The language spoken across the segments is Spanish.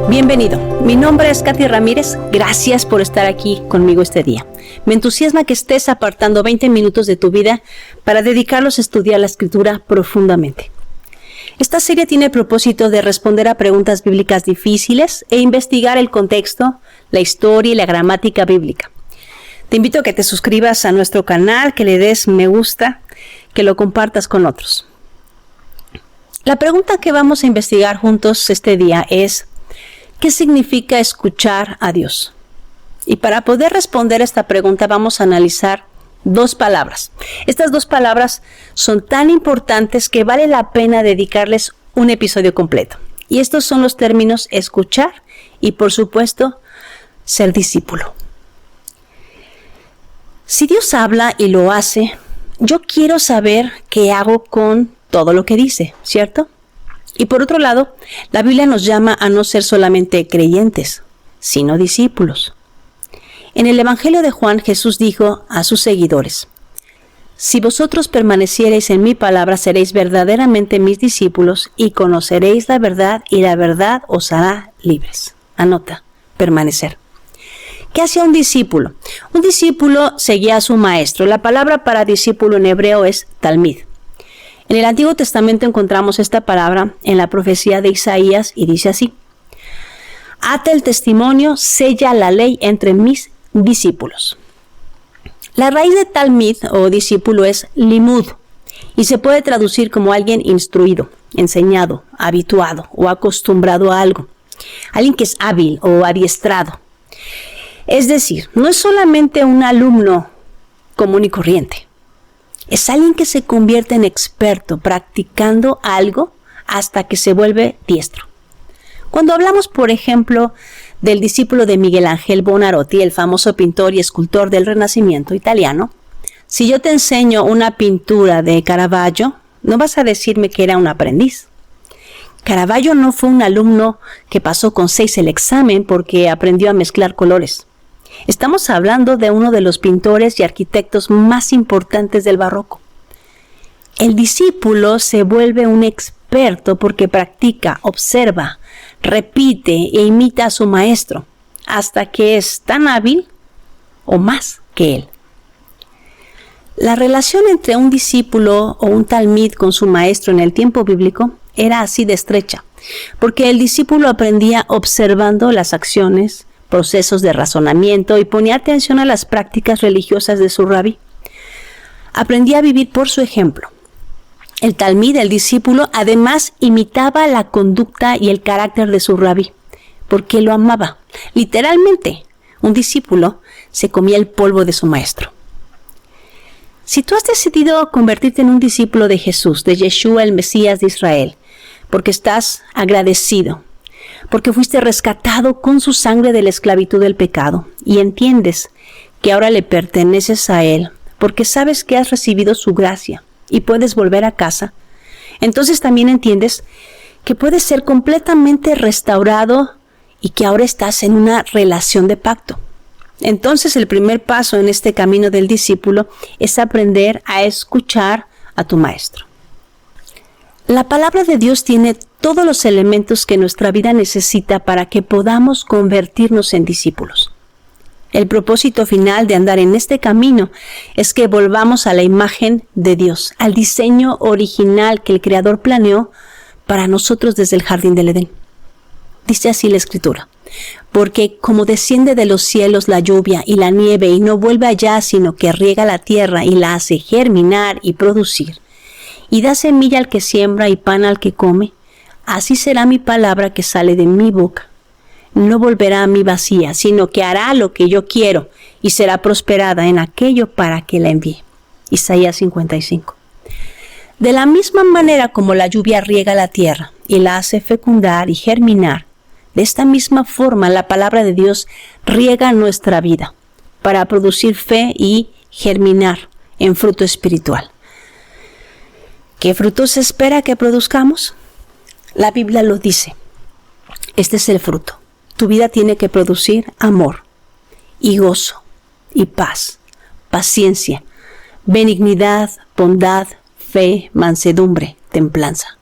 Bienvenido, mi nombre es Katy Ramírez, gracias por estar aquí conmigo este día. Me entusiasma que estés apartando 20 minutos de tu vida para dedicarlos a estudiar la Escritura profundamente. Esta serie tiene el propósito de responder a preguntas bíblicas difíciles e investigar el contexto, la historia y la gramática bíblica. Te invito a que te suscribas a nuestro canal, que le des me gusta, que lo compartas con otros. La pregunta que vamos a investigar juntos este día es: ¿qué significa escuchar a Dios? Y para poder responder esta pregunta vamos a analizar dos palabras. Estas dos palabras son tan importantes que vale la pena dedicarles un episodio completo. Y estos son los términos escuchar y, por supuesto, ser discípulo. Si Dios habla y lo hace, yo quiero saber qué hago con todo lo que dice, ¿cierto? Y por otro lado, la Biblia nos llama a no ser solamente creyentes, sino discípulos. En el Evangelio de Juan, Jesús dijo a sus seguidores: si vosotros permaneciereis en mi palabra, seréis verdaderamente mis discípulos y conoceréis la verdad y la verdad os hará libres. Anota, permanecer. ¿Qué hacía un discípulo? Un discípulo seguía a su maestro. La palabra para discípulo en hebreo es talmid. En el Antiguo Testamento encontramos esta palabra en la profecía de Isaías y dice así: ata el testimonio, sella la ley entre mis discípulos. La raíz de talmid o discípulo es limud y se puede traducir como alguien instruido, enseñado, habituado o acostumbrado a algo. Alguien que es hábil o adiestrado. Es decir, no es solamente un alumno común y corriente. Es alguien que se convierte en experto practicando algo hasta que se vuelve diestro. Cuando hablamos, por ejemplo, del discípulo de Miguel Ángel Buonarroti, el famoso pintor y escultor del Renacimiento italiano, si yo te enseño una pintura de Caravaggio, no vas a decirme que era un aprendiz. Caravaggio no fue un alumno que pasó con 6 el examen porque aprendió a mezclar colores. Estamos hablando de uno de los pintores y arquitectos más importantes del barroco. El discípulo se vuelve un experto porque practica, observa, repite e imita a su maestro hasta que es tan hábil o más que él. La relación entre un discípulo o un talmid con su maestro en el tiempo bíblico era así de estrecha, porque el discípulo aprendía observando las acciones, procesos de razonamiento y ponía atención a las prácticas religiosas de su rabí. Aprendía a vivir por su ejemplo. El talmid, el discípulo, además imitaba la conducta y el carácter de su rabí, porque lo amaba. Literalmente, un discípulo se comía el polvo de su maestro. Si tú has decidido convertirte en un discípulo de Jesús, de Yeshua, el Mesías de Israel, porque estás agradecido, porque fuiste rescatado con su sangre de la esclavitud del pecado y entiendes que ahora le perteneces a Él, porque sabes que has recibido su gracia y puedes volver a casa, entonces también entiendes que puedes ser completamente restaurado y que ahora estás en una relación de pacto. Entonces el primer paso en este camino del discípulo es aprender a escuchar a tu maestro. La palabra de Dios tiene todos los elementos que nuestra vida necesita para que podamos convertirnos en discípulos. El propósito final de andar en este camino es que volvamos a la imagen de Dios, al diseño original que el Creador planeó para nosotros desde el jardín del Edén. Dice así la Escritura: porque como desciende de los cielos la lluvia y la nieve y no vuelve allá, sino que riega la tierra y la hace germinar y producir, y da semilla al que siembra y pan al que come, así será mi palabra que sale de mi boca. No volverá a mí vacía, sino que hará lo que yo quiero y será prosperada en aquello para que la envíe. Isaías 55. De la misma manera como la lluvia riega la tierra y la hace fecundar y germinar, de esta misma forma la palabra de Dios riega nuestra vida para producir fe y germinar en fruto espiritual. ¿Qué frutos se espera que produzcamos? La Biblia lo dice. Este es el fruto. Tu vida tiene que producir amor y gozo y paz, paciencia, benignidad, bondad, fe, mansedumbre, templanza.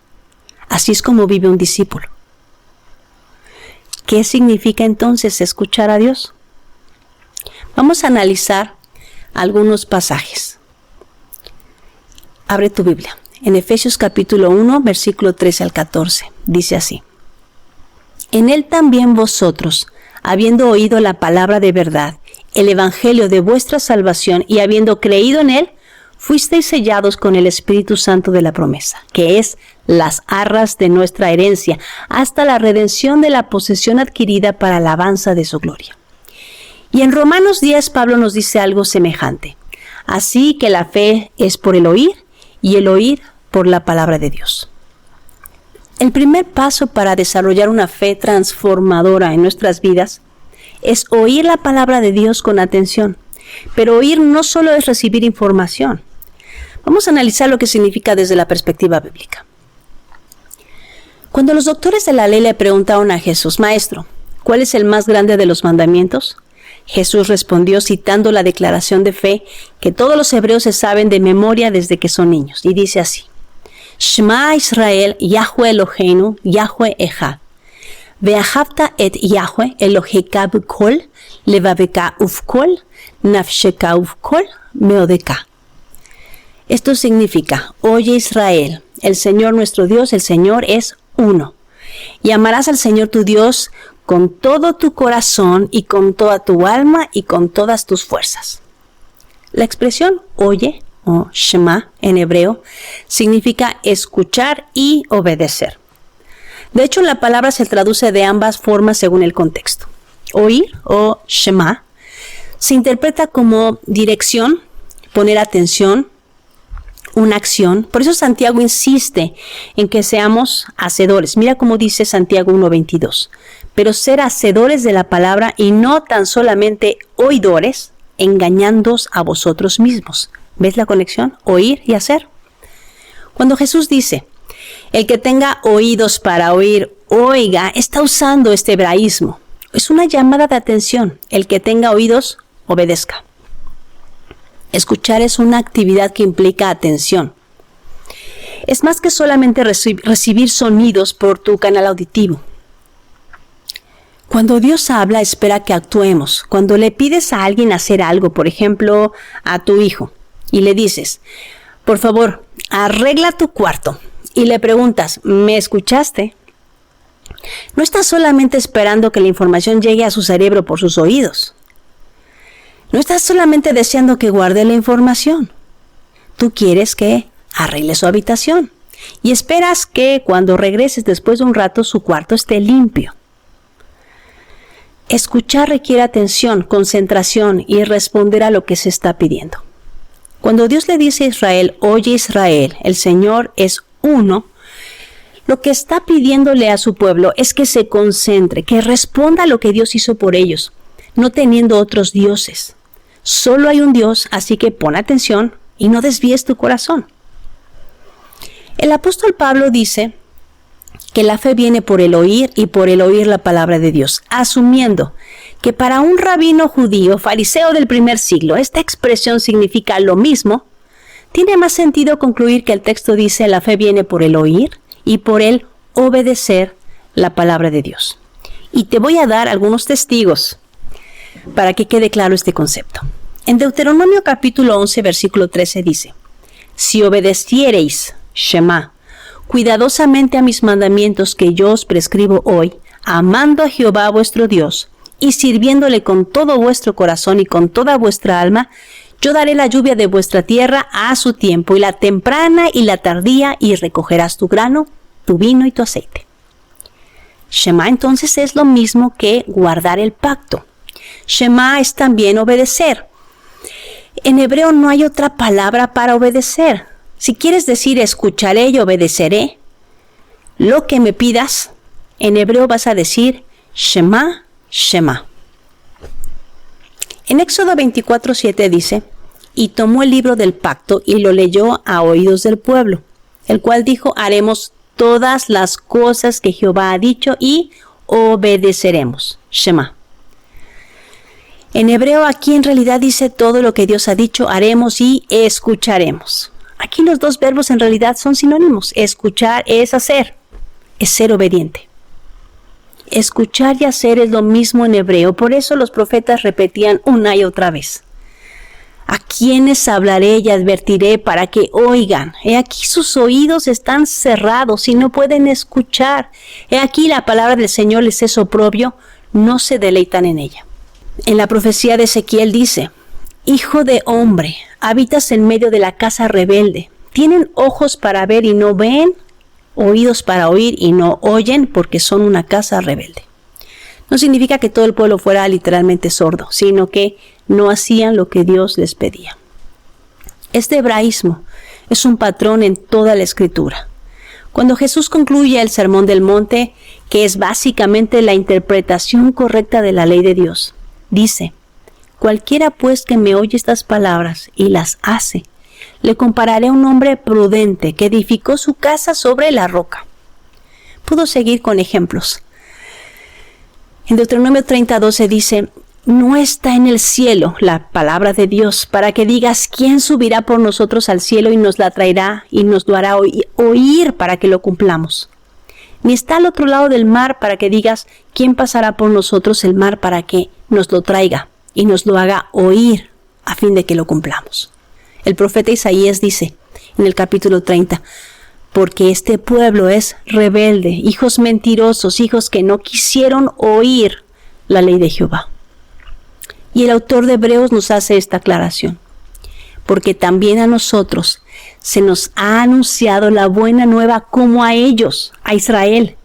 Así es como vive un discípulo. ¿Qué significa entonces escuchar a Dios? Vamos a analizar algunos pasajes. Abre tu Biblia. En Efesios capítulo 1, versículo 13 al 14. Dice así. En él también vosotros, habiendo oído la palabra de verdad, el evangelio de vuestra salvación, y habiendo creído en él, fuisteis sellados con el Espíritu Santo de la promesa, que es las arras de nuestra herencia, hasta la redención de la posesión adquirida para alabanza de su gloria. Y en Romanos 10, Pablo nos dice algo semejante. Así que la fe es por el oír, y el oír por la palabra de Dios. El primer paso para desarrollar una fe transformadora en nuestras vidas es oír la palabra de Dios con atención. Pero oír no solo es recibir información. Vamos a analizar lo que significa desde la perspectiva bíblica. Cuando los doctores de la ley le preguntaron a Jesús, Maestro, ¿cuál es el más grande de los mandamientos? Jesús respondió citando la declaración de fe que todos los hebreos se saben de memoria desde que son niños. Y dice así, Shema Israel, Yahweh Eloheinu, Yahweh Echad. Ve'ahavta et Yahweh Eloheka b'kol, levaveka uvkol, nafsheka uvkol, meodeka. Esto significa, oye Israel, el Señor nuestro Dios, el Señor es uno. Y amarás al Señor tu Dios con todo tu corazón y con toda tu alma y con todas tus fuerzas. La expresión oye o shema en hebreo significa escuchar y obedecer. De hecho, la palabra se traduce de ambas formas según el contexto. Oír o shema se interpreta como dirección, poner atención, una acción. Por eso Santiago insiste en que seamos hacedores. Mira cómo dice Santiago 1:22. Pero ser hacedores de la palabra y no tan solamente oidores, engañándoos a vosotros mismos. ¿Ves la conexión? Oír y hacer. Cuando Jesús dice, el que tenga oídos para oír, oiga, está usando este hebraísmo. Es una llamada de atención. El que tenga oídos, obedezca. Escuchar es una actividad que implica atención. Es más que solamente recibir sonidos por tu canal auditivo. Cuando Dios habla, espera que actuemos. Cuando le pides a alguien hacer algo, por ejemplo, a tu hijo, y le dices, por favor, arregla tu cuarto, y le preguntas, ¿me escuchaste? No estás solamente esperando que la información llegue a su cerebro por sus oídos. No estás solamente deseando que guarde la información. Tú quieres que arregle su habitación y esperas que cuando regreses después de un rato su cuarto esté limpio. Escuchar requiere atención, concentración y responder a lo que se está pidiendo. Cuando Dios le dice a Israel, oye Israel, el Señor es uno, lo que está pidiéndole a su pueblo es que se concentre, que responda a lo que Dios hizo por ellos, no teniendo otros dioses. Solo hay un Dios, así que pon atención y no desvíes tu corazón. El apóstol Pablo dice que la fe viene por el oír y por el oír la palabra de Dios, asumiendo que para un rabino judío, fariseo del primer siglo, esta expresión significa lo mismo. Tiene más sentido concluir que el texto dice la fe viene por el oír y por el obedecer la palabra de Dios. Y te voy a dar algunos testigos para que quede claro este concepto. En Deuteronomio capítulo 11, versículo 13 dice, si obedeciereis, Shema, cuidadosamente a mis mandamientos que yo os prescribo hoy, amando a Jehová vuestro Dios y sirviéndole con todo vuestro corazón y con toda vuestra alma, yo daré la lluvia de vuestra tierra a su tiempo, y la temprana y la tardía, y recogerás tu grano, tu vino y tu aceite. Shema entonces es lo mismo que guardar el pacto. Shema es también obedecer. En hebreo no hay otra palabra para obedecer. Si quieres decir escucharé y obedeceré lo que me pidas, en hebreo vas a decir Shema, Shema. En Éxodo 24:7 dice, y tomó el libro del pacto y lo leyó a oídos del pueblo, el cual dijo: haremos todas las cosas que Jehová ha dicho y obedeceremos. Shema. En hebreo aquí en realidad dice todo lo que Dios ha dicho, haremos y escucharemos. Aquí los dos verbos en realidad son sinónimos. Escuchar es hacer, es ser obediente. Escuchar y hacer es lo mismo en hebreo, por eso los profetas repetían una y otra vez: a quienes hablaré y advertiré para que oigan. He aquí sus oídos están cerrados y no pueden escuchar. He aquí la palabra del Señor les es oprobio, no se deleitan en ella. En la profecía de Ezequiel dice: hijo de hombre, habitas en medio de la casa rebelde. Tienen ojos para ver y no ven, oídos para oír y no oyen, porque son una casa rebelde. No significa que todo el pueblo fuera literalmente sordo, sino que no hacían lo que Dios les pedía. Este hebraísmo es un patrón en toda la Escritura. Cuando Jesús concluye el Sermón del Monte, que es básicamente la interpretación correcta de la ley de Dios, dice: cualquiera pues que me oye estas palabras y las hace, le compararé a un hombre prudente que edificó su casa sobre la roca. Puedo seguir con ejemplos. En Deuteronomio 30:12 dice: no está en el cielo la palabra de Dios para que digas: ¿quién subirá por nosotros al cielo y nos la traerá y nos lo hará oír para que lo cumplamos? Ni está al otro lado del mar para que digas: ¿quién pasará por nosotros el mar para que nos lo traiga y nos lo haga oír a fin de que lo cumplamos? El profeta Isaías dice en el capítulo 30: porque este pueblo es rebelde, hijos mentirosos, hijos que no quisieron oír la ley de Jehová. Y el autor de Hebreos nos hace esta aclaración: porque también a nosotros se nos ha anunciado la buena nueva como a ellos, a Israel,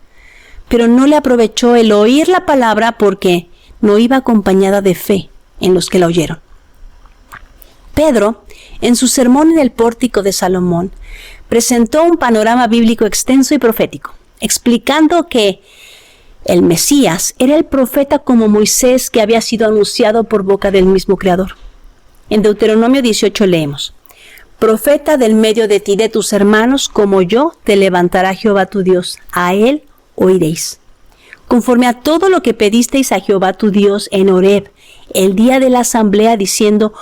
pero no le aprovechó el oír la palabra porque no iba acompañada de fe en los que la oyeron. Pedro, en su sermón en el pórtico de Salomón, presentó un panorama bíblico extenso y profético, explicando que el Mesías era el profeta como Moisés, que había sido anunciado por boca del mismo Creador. En Deuteronomio 18 leemos: profeta del medio de ti, de tus hermanos, como yo, te levantará Jehová tu Dios, a él oiréis. Conforme a todo lo que pedisteis a Jehová tu Dios en Horeb, el día de la asamblea, diciendo: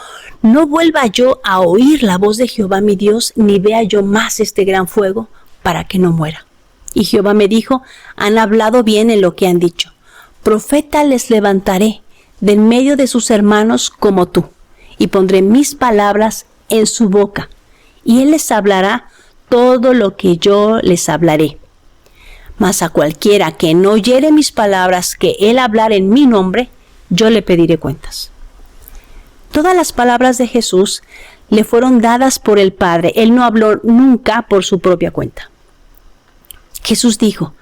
no vuelva yo a oír la voz de Jehová mi Dios, ni vea yo más este gran fuego, para que no muera. Y Jehová me dijo: han hablado bien en lo que han dicho. Profeta les levantaré del medio de sus hermanos como tú, y pondré mis palabras en su boca, y él les hablará todo lo que yo les hablaré. Mas a cualquiera que no oyere mis palabras que él hablar en mi nombre, yo le pediré cuentas. Todas las palabras de Jesús le fueron dadas por el Padre. Él no habló nunca por su propia cuenta. Jesús dijo: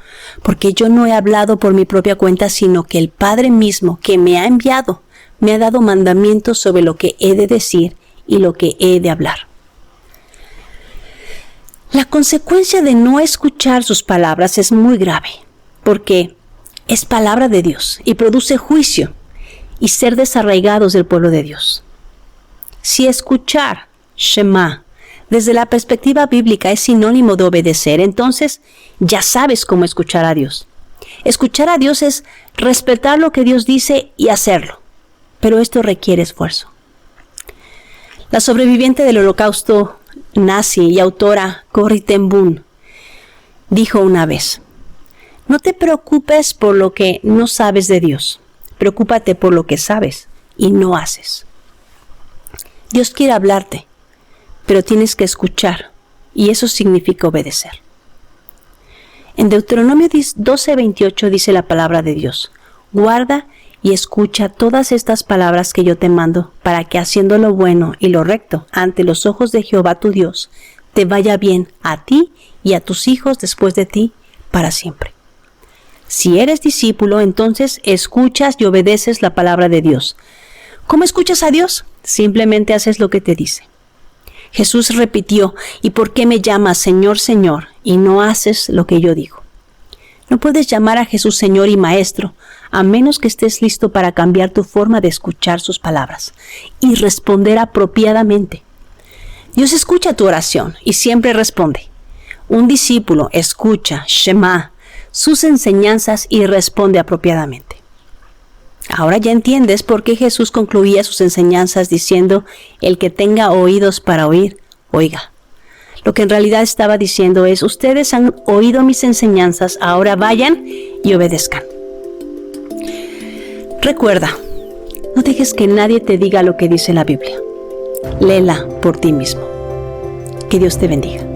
porque yo no he hablado por mi propia cuenta, sino que el Padre mismo que me ha enviado me ha dado mandamientos sobre lo que he de decir y lo que he de hablar. La consecuencia de no escuchar sus palabras es muy grave, porque es palabra de Dios y produce juicio y ser desarraigados del pueblo de Dios. Si escuchar, Shema, desde la perspectiva bíblica es sinónimo de obedecer, entonces ya sabes cómo escuchar a Dios. Escuchar a Dios es respetar lo que Dios dice y hacerlo, pero esto requiere esfuerzo. La sobreviviente del Holocausto nazi y autora Corrie ten Boom dijo una vez: no te preocupes por lo que no sabes de Dios, preocúpate por lo que sabes y no haces. Dios quiere hablarte, pero tienes que escuchar, y eso significa obedecer. En Deuteronomio 12:28 dice la palabra de Dios: guarda y escucha todas estas palabras que yo te mando, para que haciendo lo bueno y lo recto ante los ojos de Jehová tu Dios, te vaya bien a ti y a tus hijos después de ti para siempre. Si eres discípulo, entonces escuchas y obedeces la palabra de Dios. ¿Cómo escuchas a Dios? Simplemente haces lo que te dice. Jesús repitió: ¿y por qué me llamas Señor, Señor, y no haces lo que yo digo? No puedes llamar a Jesús Señor y Maestro a menos que estés listo para cambiar tu forma de escuchar sus palabras y responder apropiadamente. Dios escucha tu oración y siempre responde. Un discípulo escucha, Shema, sus enseñanzas y responde apropiadamente. Ahora ya entiendes por qué Jesús concluía sus enseñanzas diciendo, el que tenga oídos para oír, oiga. Lo que en realidad estaba diciendo es, ustedes han oído mis enseñanzas, ahora vayan y obedezcan. Recuerda, no dejes que nadie te diga lo que dice la Biblia. Léela por ti mismo. Que Dios te bendiga.